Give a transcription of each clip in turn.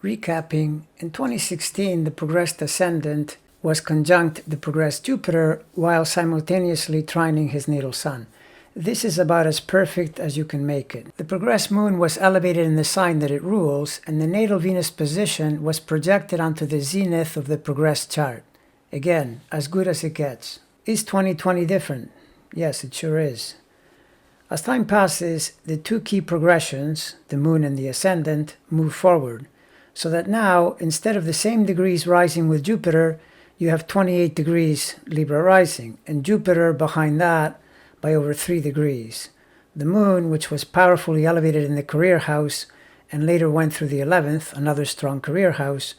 Recapping, in 2016 the progressed ascendant was conjunct the progressed Jupiter while simultaneously trining his natal sun. This is about as perfect as you can make it. The progressed moon was elevated in the sign that it rules, and the natal Venus position was projected onto the zenith of the progressed chart. Again, as good as it gets. Is 2020 different? Yes, it sure is. As time passes, the two key progressions, the moon and the ascendant, move forward, so that now, instead of the same degrees rising with Jupiter, you have 28 degrees Libra rising, and Jupiter behind that by over 3 degrees. The moon, which was powerfully elevated in the career house and later went through the 11th, another strong career house,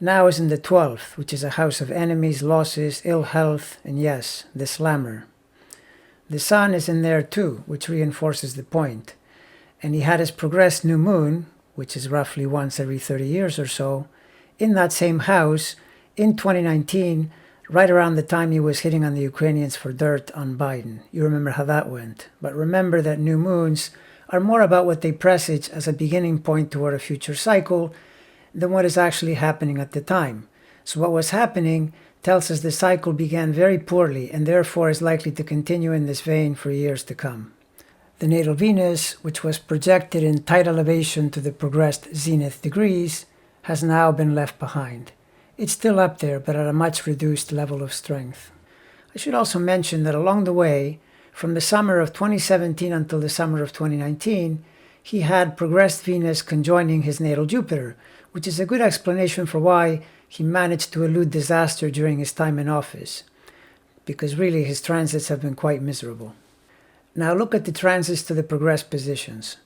now is in the 12th, which is a house of enemies, losses, ill health, and yes, the slammer. The sun is in there too, which reinforces the point. And he had his progressed new moon, which is roughly once every 30 years or so, in that same house in 2019, right around the time he was hitting on the Ukrainians for dirt on Biden. You remember how that went. But remember that new moons are more about what they presage as a beginning point toward a future cycle than what is actually happening at the time. So what was happening tells us the cycle began very poorly and therefore is likely to continue in this vein for years to come. The natal Venus, which was projected in tight elevation to the progressed zenith degrees, has now been left behind. It's still up there, but at a much reduced level of strength. I should also mention that along the way, from the summer of 2017 until the summer of 2019, he had progressed Venus conjoining his natal Jupiter, which is a good explanation for why he managed to elude disaster during his time in office, because really his transits have been quite miserable. Now look at the transits to the progressed positions.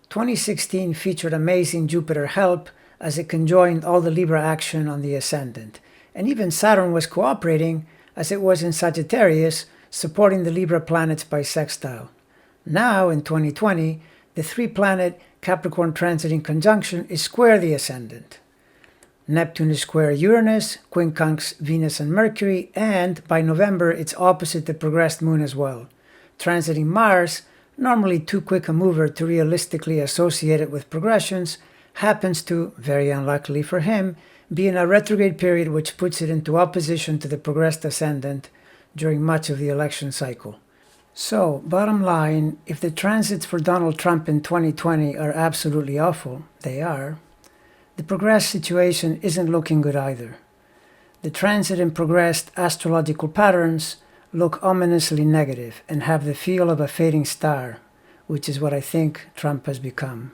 2016 featured amazing Jupiter help as it conjoined all the Libra action on the ascendant, and even Saturn was cooperating as it was in Sagittarius, supporting the Libra planets by sextile. Now, in 2020, the 3-planet Capricorn transit in conjunction is square the ascendant. Neptune is square Uranus, quincunx Venus and Mercury, and by November it's opposite the progressed moon as well. Transiting Mars, normally too quick a mover to realistically associate it with progressions, happens to, very unluckily for him, be in a retrograde period which puts it into opposition to the progressed ascendant during much of the election cycle. So, bottom line, if the transits for Donald Trump in 2020 are absolutely awful, they are, the progressed situation isn't looking good either. The transit and progressed astrological patterns look ominously negative and have the feel of a fading star, which is what I think Trump has become.